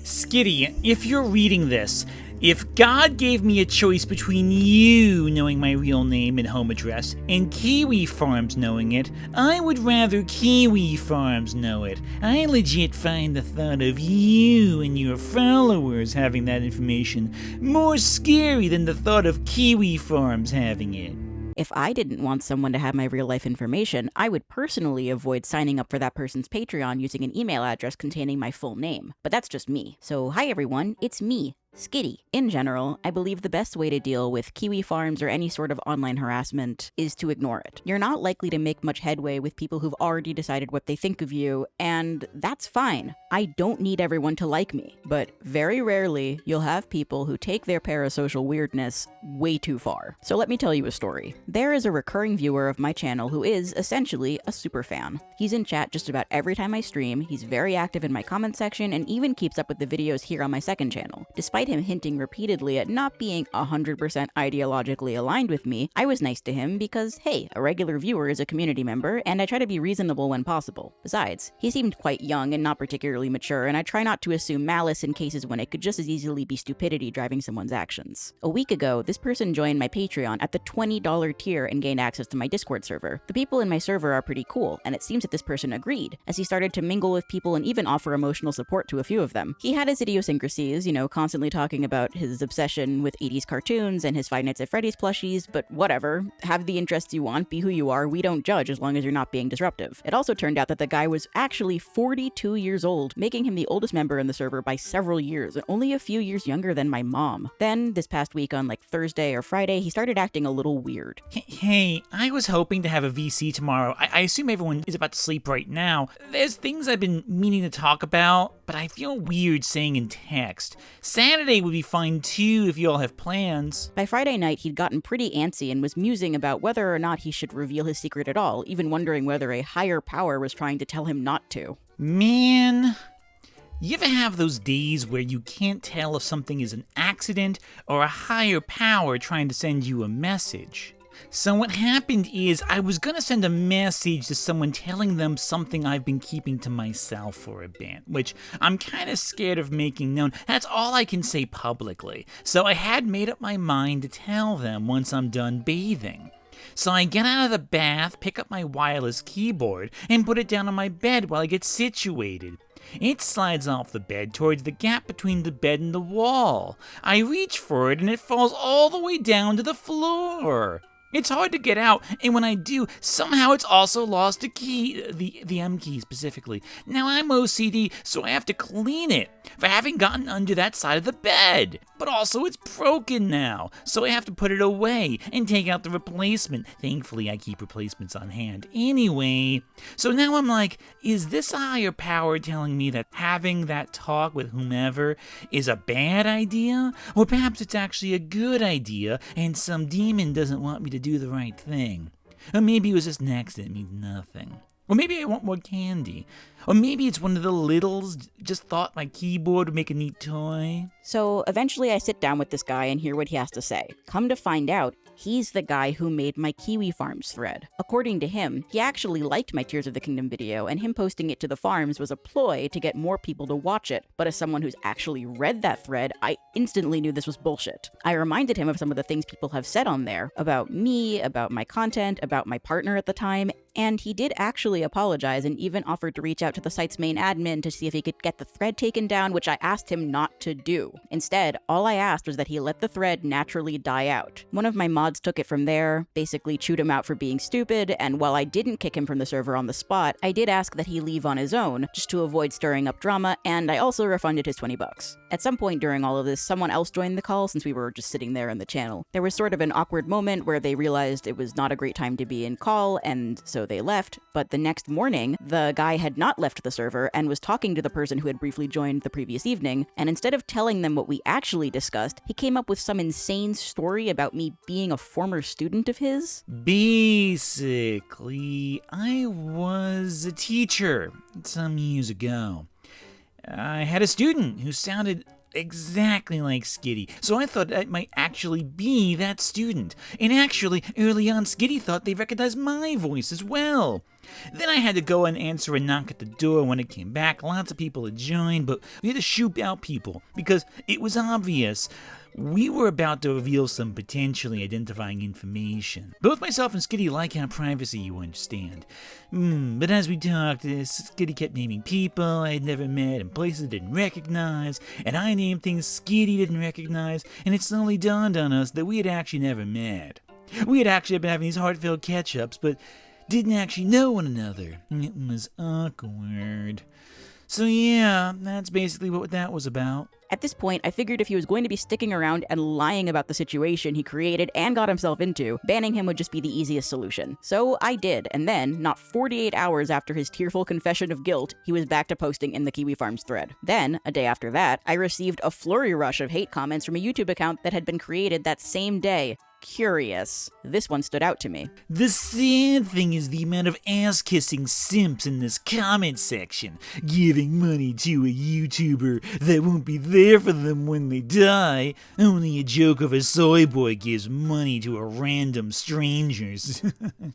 Skitty, if you're reading this, if God gave me a choice between you knowing my real name and home address and Kiwi Farms knowing it, I would rather Kiwi Farms know it. I legit find the thought of you and your followers having that information more scary than the thought of Kiwi Farms having it. If I didn't want someone to have my real-life information, I would personally avoid signing up for that person's Patreon using an email address containing my full name. But that's just me. So hi everyone, it's me, Skitty. In general, I believe the best way to deal with Kiwi Farms or any sort of online harassment is to ignore it. You're not likely to make much headway with people who've already decided what they think of you, and that's fine. I don't need everyone to like me, but very rarely you'll have people who take their parasocial weirdness way too far. So let me tell you a story. There is a recurring viewer of my channel who is, essentially, a superfan. He's in chat just about every time I stream, he's very active in my comment section, and even keeps up with the videos here on my second channel. Despite him hinting repeatedly at not being 100% ideologically aligned with me, I was nice to him because, hey, a regular viewer is a community member, and I try to be reasonable when possible. Besides, he seemed quite young and not particularly mature, and I try not to assume malice in cases when it could just as easily be stupidity driving someone's actions. A week ago, this person joined my Patreon at the $20 tier and gained access to my Discord server. The people in my server are pretty cool, and it seems that this person agreed, as he started to mingle with people and even offer emotional support to a few of them. He had his idiosyncrasies, constantly talking about his obsession with 80s cartoons and his Five Nights at Freddy's plushies, but whatever. Have the interests you want, be who you are, we don't judge as long as you're not being disruptive. It also turned out that the guy was actually 42 years old, making him the oldest member in the server by several years, and only a few years younger than my mom. Then, this past week on Thursday or Friday, he started acting a little weird. Hey, I was hoping to have a VC tomorrow. I assume everyone is about to sleep right now. There's things I've been meaning to talk about, but I feel weird saying in text. Saturday would be fine too if you all have plans. By Friday night, he'd gotten pretty antsy and was musing about whether or not he should reveal his secret at all, even wondering whether a higher power was trying to tell him not to. Man, you ever have those days where you can't tell if something is an accident or a higher power trying to send you a message? So what happened is I was gonna send a message to someone telling them something I've been keeping to myself for a bit, which I'm kinda scared of making known. That's all I can say publicly. So I had made up my mind to tell them once I'm done bathing. So I get out of the bath, pick up my wireless keyboard, and put it down on my bed while I get situated. It slides off the bed towards the gap between the bed and the wall. I reach for it and it falls all the way down to the floor. It's hard to get out, and when I do, somehow it's also lost a key, the M key specifically. Now I'm OCD, so I have to clean it for having gotten under that side of the bed. But also it's broken now, so I have to put it away and take out the replacement. Thankfully, I keep replacements on hand anyway. So now I'm like, is this a higher power telling me that having that talk with whomever is a bad idea? Or perhaps it's actually a good idea, and some demon doesn't want me to do the right thing. Or maybe it was just an accident, means nothing. Or maybe I want more candy. Or maybe it's one of the littles, just thought my keyboard would make a neat toy. So eventually I sit down with this guy and hear what he has to say. Come to find out, he's the guy who made my Kiwi Farms thread. According to him, he actually liked my Tears of the Kingdom video, and him posting it to the farms was a ploy to get more people to watch it. But as someone who's actually read that thread, I instantly knew this was bullshit. I reminded him of some of the things people have said on there, about me, about my content, about my partner at the time, and he did actually apologize and even offered to reach out to the site's main admin to see if he could get the thread taken down, which I asked him not to do. Instead, all I asked was that he let the thread naturally die out. One of my mods took it from there, basically chewed him out for being stupid, and while I didn't kick him from the server on the spot, I did ask that he leave on his own, just to avoid stirring up drama, and I also refunded his $20. At some point during all of this, someone else joined the call since we were just sitting there in the channel. There was sort of an awkward moment where they realized it was not a great time to be in call, and so they left, but the next morning, the guy had not left the server and was talking to the person who had briefly joined the previous evening, and instead of telling them what we actually discussed, he came up with some insane story about me being a former student of his. Basically, I was a teacher some years ago. I had a student who sounded exactly like Skitty, so I thought I might actually be that student. And actually, early on, Skitty thought they recognized my voice as well. Then I had to go and answer a knock at the door. When it came back, lots of people had joined, but we had to shoot out people because it was obvious. We were about to reveal some potentially identifying information. Both myself and Skitty like our privacy, you understand. But as we talked, Skitty kept naming people I had never met and places I didn't recognize, and I named things Skitty didn't recognize, and it slowly dawned on us that we had actually never met. We had actually been having these heartfelt catch-ups, but didn't actually know one another. It was awkward. So yeah, that's basically what that was about. At this point, I figured if he was going to be sticking around and lying about the situation he created and got himself into, banning him would just be the easiest solution. So I did, and then, not 48 hours after his tearful confession of guilt, he was back to posting in the Kiwi Farms thread. Then, a day after that, I received a flurry rush of hate comments from a YouTube account that had been created that same day. Curious. This one stood out to me. The sad thing is the amount of ass-kissing simps in this comment section, giving money to a YouTuber that won't be there for them when they die. Only a joke of a soy boy gives money to a random strangers.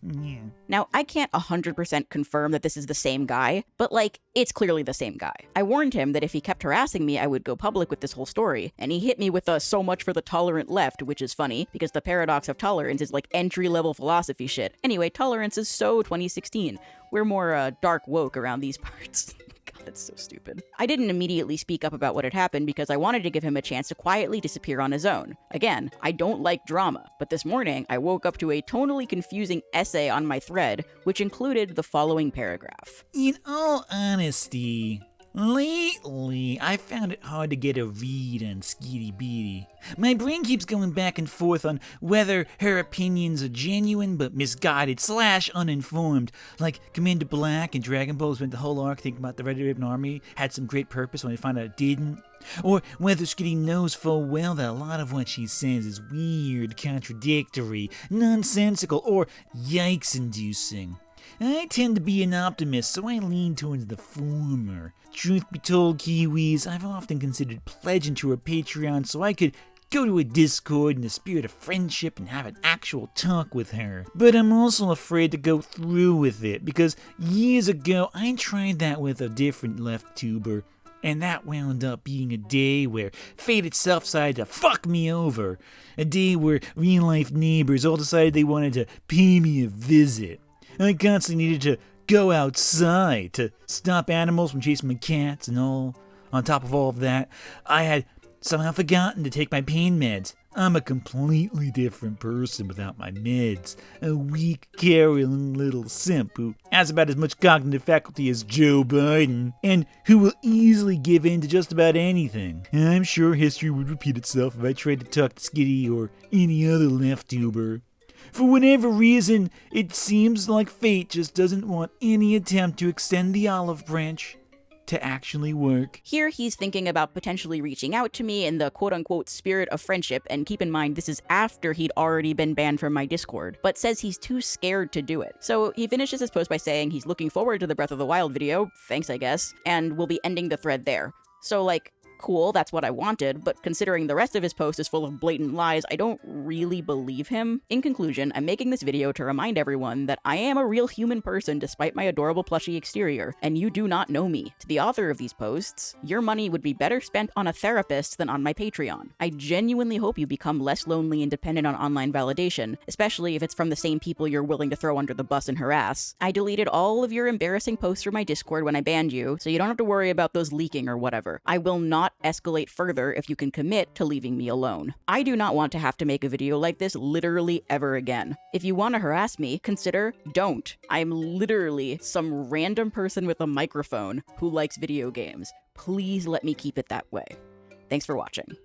Yeah. Now, I can't 100% confirm that this is the same guy, but it's clearly the same guy. I warned him that if he kept harassing me, I would go public with this whole story, and he hit me with a so much for the tolerant left, which is funny, because the paradox of tolerance is entry-level philosophy shit. Anyway, tolerance is so 2016. We're more dark woke around these parts. God, that's so stupid. I didn't immediately speak up about what had happened because I wanted to give him a chance to quietly disappear on his own. Again, I don't like drama, but this morning I woke up to a tonally confusing essay on my thread, which included the following paragraph. In all honesty, lately, I found it hard to get a read on Skitty Beatty. My brain keeps going back and forth on whether her opinions are genuine but misguided / uninformed. Like Commander Black and Dragon Ball spent the whole arc thinking about the Red Ribbon Army had some great purpose when they found out it didn't. Or whether Skitty knows full well that a lot of what she says is weird, contradictory, nonsensical, or yikes-inducing. I tend to be an optimist, so I lean towards the former. Truth be told, Kiwis, I've often considered pledging to her Patreon so I could go to a Discord in the spirit of friendship and have an actual talk with her. But I'm also afraid to go through with it, because years ago I tried that with a different left tuber, and that wound up being a day where fate itself decided to fuck me over. A day where real-life neighbors all decided they wanted to pay me a visit. I constantly needed to go outside to stop animals from chasing my cats and all. On top of all of that, I had somehow forgotten to take my pain meds. I'm a completely different person without my meds. A weak, caring little simp who has about as much cognitive faculty as Joe Biden, and who will easily give in to just about anything. I'm sure history would repeat itself if I tried to talk to Skitty or any other left-tuber. For whatever reason, it seems like fate just doesn't want any attempt to extend the olive branch to actually work. Here he's thinking about potentially reaching out to me in the quote-unquote spirit of friendship, and keep in mind this is after he'd already been banned from my Discord, but says he's too scared to do it. So he finishes his post by saying he's looking forward to the Breath of the Wild video, thanks I guess, and will be ending the thread there. So cool, that's what I wanted, but considering the rest of his post is full of blatant lies, I don't really believe him. In conclusion, I'm making this video to remind everyone that I am a real human person despite my adorable plushy exterior, and you do not know me. To the author of these posts, your money would be better spent on a therapist than on my Patreon. I genuinely hope you become less lonely and dependent on online validation, especially if it's from the same people you're willing to throw under the bus and harass. I deleted all of your embarrassing posts from my Discord when I banned you, so you don't have to worry about those leaking or whatever. I will not escalate further if you can commit to leaving me alone. I do not want to have to make a video like this literally ever again. If you want to harass me, consider don't. I'm literally some random person with a microphone who likes video games. Please let me keep it that way. Thanks for watching.